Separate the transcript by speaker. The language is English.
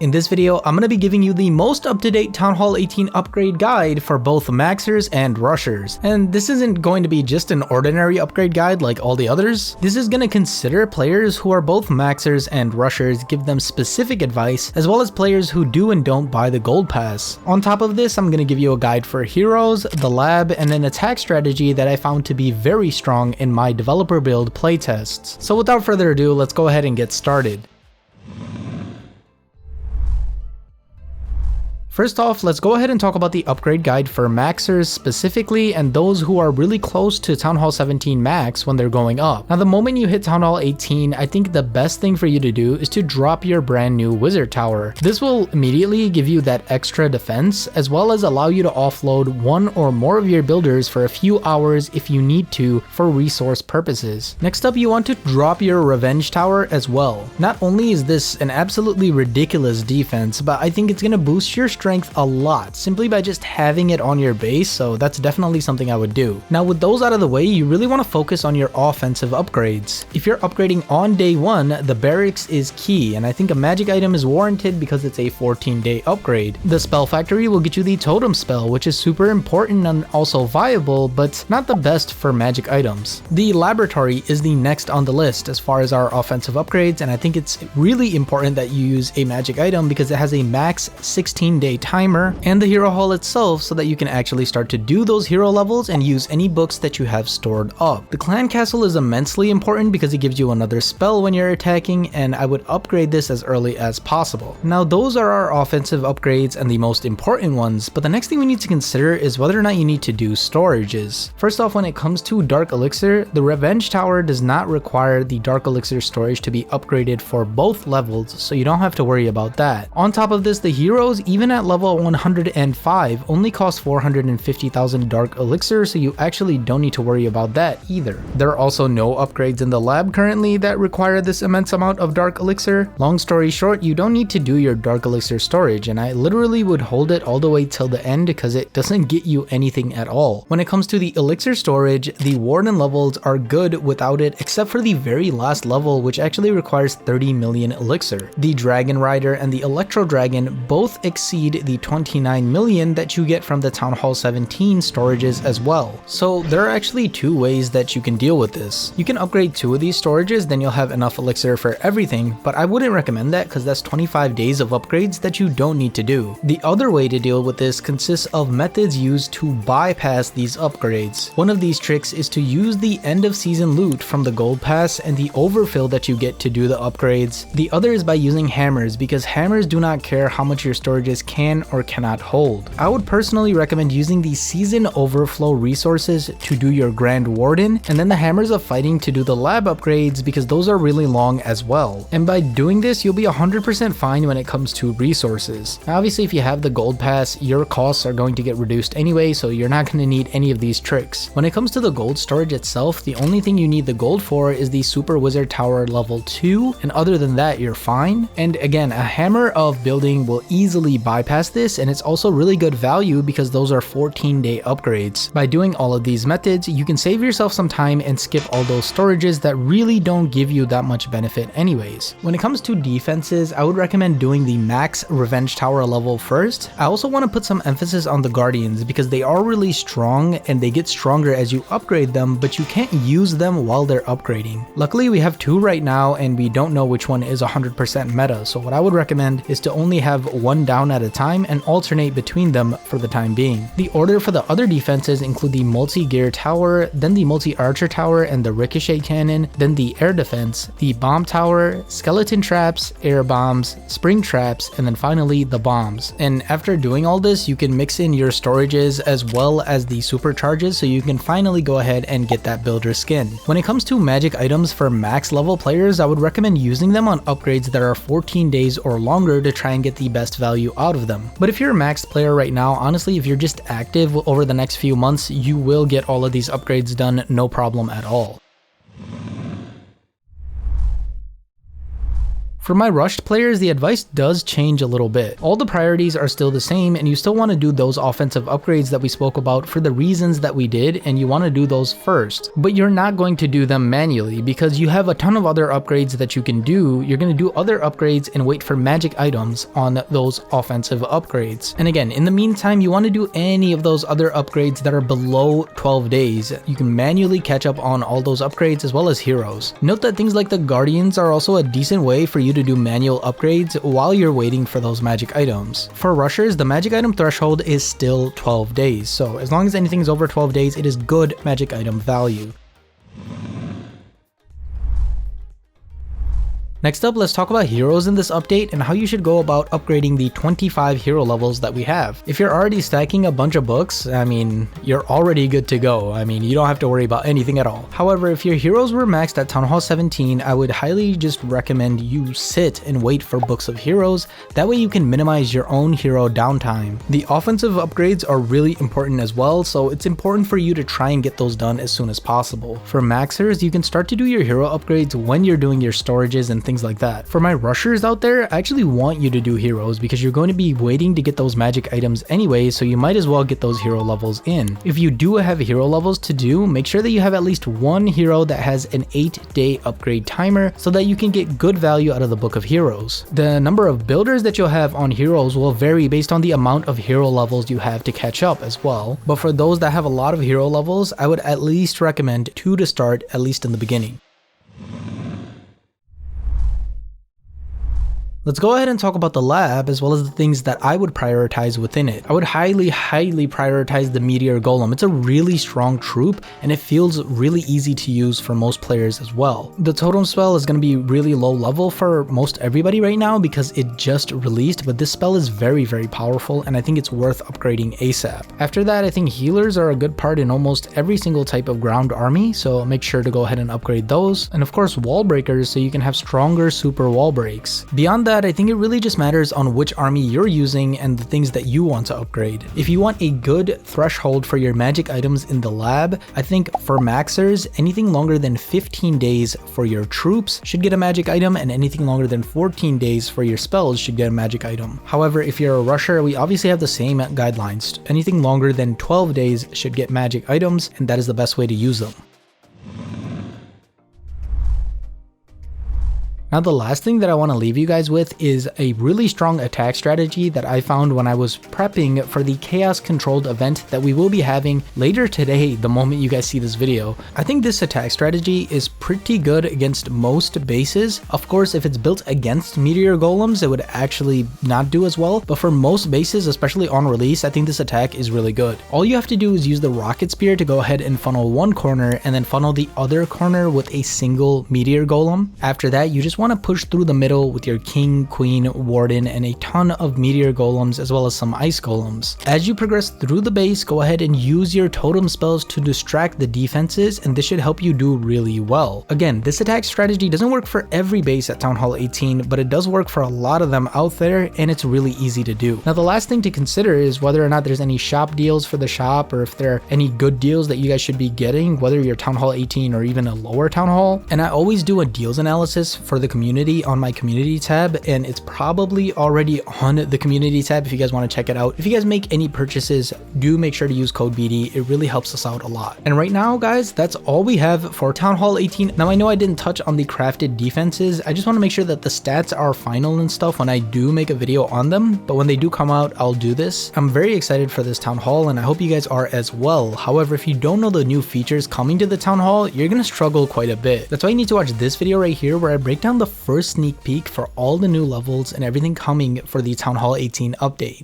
Speaker 1: In this video, I'm going to be giving you the most up-to-date Town Hall 18 upgrade guide for both maxers and rushers. And this isn't going to be just an ordinary upgrade guide like all the others. This is going to consider players who are both maxers and rushers, give them specific advice, as well as players who do and don't buy the gold pass. On top of this, I'm going to give you a guide for heroes, the lab, and an attack strategy that I found to be very strong in my developer build playtests. So without further ado, let's go ahead and get started. First off, let's go ahead and talk about the upgrade guide for maxers specifically and those who are really close to Town Hall 17 max when they're going up. Now the moment you hit Town Hall 18, I think the best thing for you to do is to drop your brand new wizard tower. This will immediately give you that extra defense as well as allow you to offload one or more of your builders for a few hours if you need to for resource purposes. Next up, you want to drop your revenge tower as well. Not only is this an absolutely ridiculous defense, but I think it's going to boost your strength a lot simply by just having it on your base, so that's definitely something I would do. Now with those out of the way, you really want to focus on your offensive upgrades. If you're upgrading on day 1, the barracks is key, and I think a magic item is warranted because it's a 14-day upgrade. The spell factory will get you the totem spell, which is super important and also viable, but not the best for magic items. The laboratory is the next on the list as far as our offensive upgrades, and I think it's really important that you use a magic item because it has a max 16-day timer, and the hero hall itself so that you can actually start to do those hero levels and use any books that you have stored up. The clan castle is immensely important because it gives you another spell when you're attacking, and I would upgrade this as early as possible. Now those are our offensive upgrades and the most important ones, but the next thing we need to consider is whether or not you need to do storages. First off, when it comes to dark elixir, the revenge tower does not require the dark elixir storage to be upgraded for both levels, so you don't have to worry about that. On top of this, the heroes, even at level 105, only cost 450,000 dark elixir, so you actually don't need to worry about that either. There are also no upgrades in the lab currently that require this immense amount of dark elixir. Long story short, you don't need to do your dark elixir storage, and I literally would hold it all the way till the end because it doesn't get you anything at all. When it comes to the elixir storage, the warden levels are good without it, except for the very last level, which actually requires 30 million elixir. The dragon rider and the electro dragon both exceed the 29 million that you get from the Town Hall 17 storages as well. So there are actually two ways that you can deal with this. You can upgrade 2 of these storages, then you'll have enough elixir for everything, but I wouldn't recommend that because that's 25 days of upgrades that you don't need to do. The other way to deal with this consists of methods used to bypass these upgrades. One of these tricks is to use the end of season loot from the gold pass and the overfill that you get to do the upgrades. The other is by using hammers, because hammers do not care how much your storages can or cannot hold. I would personally recommend using the season overflow resources to do your grand warden, and then the hammers of fighting to do the lab upgrades because those are really long as well. And by doing this, you'll be 100% fine when it comes to resources. Now, obviously if you have the gold pass, your costs are going to get reduced anyway, so you're not going to need any of these tricks. When it comes to the gold storage itself, the only thing you need the gold for is the super wizard tower level 2, and other than that you're fine. And again, a hammer of building will easily bypass this, and it's also really good value because those are 14-day upgrades. By doing all of these methods, you can save yourself some time and skip all those storages that really don't give you that much benefit anyways. When it comes to defenses, I would recommend doing the max revenge tower level first. I also want to put some emphasis on the guardians because they are really strong and they get stronger as you upgrade them, but you can't use them while they're upgrading. Luckily we have 2 right now and we don't know which one is 100% meta, so what I would recommend is to only have one down at a time and alternate between them for the time being. The order for the other defenses include the multi-gear tower, then the multi-archer tower and the ricochet cannon, then the air defense, the bomb tower, skeleton traps, air bombs, spring traps, and then finally the bombs. And after doing all this, you can mix in your storages as well as the supercharges so you can finally go ahead and get that builder skin. When it comes to magic items for max level players, I would recommend using them on upgrades that are 14 days or longer to try and get the best value out of them. But if you're a max player right now, honestly, if you're just active over the next few months, you will get all of these upgrades done no problem at all. For my rushed players, the advice does change a little bit. All the priorities are still the same, and you still want to do those offensive upgrades that we spoke about for the reasons that we did, and you want to do those first. But you're not going to do them manually because you have a ton of other upgrades that you can do. You're going to do other upgrades and wait for magic items on those offensive upgrades. And again, in the meantime, you want to do any of those other upgrades that are below 12 days. You can manually catch up on all those upgrades as well as heroes. Note that things like the Guardians are also a decent way for you to do manual upgrades while you're waiting for those magic items. For rushers, the magic item threshold is still 12 days, so as long as anything is over 12 days, it is good magic item value. Next up, let's talk about heroes in this update and how you should go about upgrading the 25 hero levels that we have. If you're already stacking a bunch of books, I mean, you're already good to go. I mean, you don't have to worry about anything at all. However, if your heroes were maxed at Town Hall 17, I would highly just recommend you sit and wait for books of heroes. That way you can minimize your own hero downtime. The offensive upgrades are really important as well, so it's important for you to try and get those done as soon as possible. For maxers, you can start to do your hero upgrades when you're doing your storages and things like that. For my rushers out there, I actually want you to do heroes because you're going to be waiting to get those magic items anyway, so you might as well get those hero levels in. If you do have hero levels to do, make sure that you have at least one hero that has an 8-day upgrade timer so that you can get good value out of the book of heroes. The number of builders that you'll have on heroes will vary based on the amount of hero levels you have to catch up as well, but for those that have a lot of hero levels, I would at least recommend 2 to start, at least in the beginning. Let's go ahead and talk about the lab as well as the things that I would prioritize within it. I would highly prioritize the Meteor Golem. It's a really strong troop and it feels really easy to use for most players as well. The totem spell is going to be really low level for most everybody right now because it just released, but this spell is very powerful and I think it's worth upgrading ASAP. After that, I think healers are a good part in almost every single type of ground army, so make sure to go ahead and upgrade those. And of course, wall breakers so you can have stronger super wall breaks. Beyond that, I think it really just matters on which army you're using and the things that you want to upgrade. If you want a good threshold for your magic items in the lab, I think for maxers, anything longer than 15 days for your troops should get a magic item, and anything longer than 14 days for your spells should get a magic item. However, if you're a rusher, we obviously have the same guidelines. Anything longer than 12 days should get magic items, and that is the best way to use them. Now the last thing that I want to leave you guys with is a really strong attack strategy that I found when I was prepping for the chaos controlled event that we will be having later today the moment you guys see this video. I think this attack strategy is pretty good against most bases. Of course, if it's built against Meteor Golems, it would actually not do as well, but for most bases, especially on release, I think this attack is really good. All you have to do is use the Rocket Spear to go ahead and funnel one corner and then funnel the other corner with a single Meteor Golem. After that, you just want to push through the middle with your King, Queen, Warden, and a ton of Meteor Golems as well as some Ice Golems. As you progress through the base, go ahead and use your totem spells to distract the defenses, and this should help you do really well. Again, this attack strategy doesn't work for every base at Town Hall 18, but it does work for a lot of them out there, and it's really easy to do. Now the last thing to consider is whether or not there's any shop deals for the shop, or if there are any good deals that you guys should be getting, whether you're Town Hall 18 or even a lower Town Hall. And I always do a deals analysis for the community on my community tab, and it's probably already on the community tab if you guys want to check it out. If you guys make any purchases, do make sure to use code BD. It really helps us out a lot. And right now, guys, that's all we have for Town Hall 18. Now I know I didn't touch on the crafted defenses. I just want to make sure that the stats are final and stuff when I do make a video on them, but when they do come out, I'll do this. I'm very excited for this Town Hall, and I hope you guys are as well. However, if you don't know the new features coming to the Town Hall, you're gonna struggle quite a bit. That's why you need to watch this video right here where I break down the first sneak peek for all the new levels and everything coming for the Town Hall 18 update.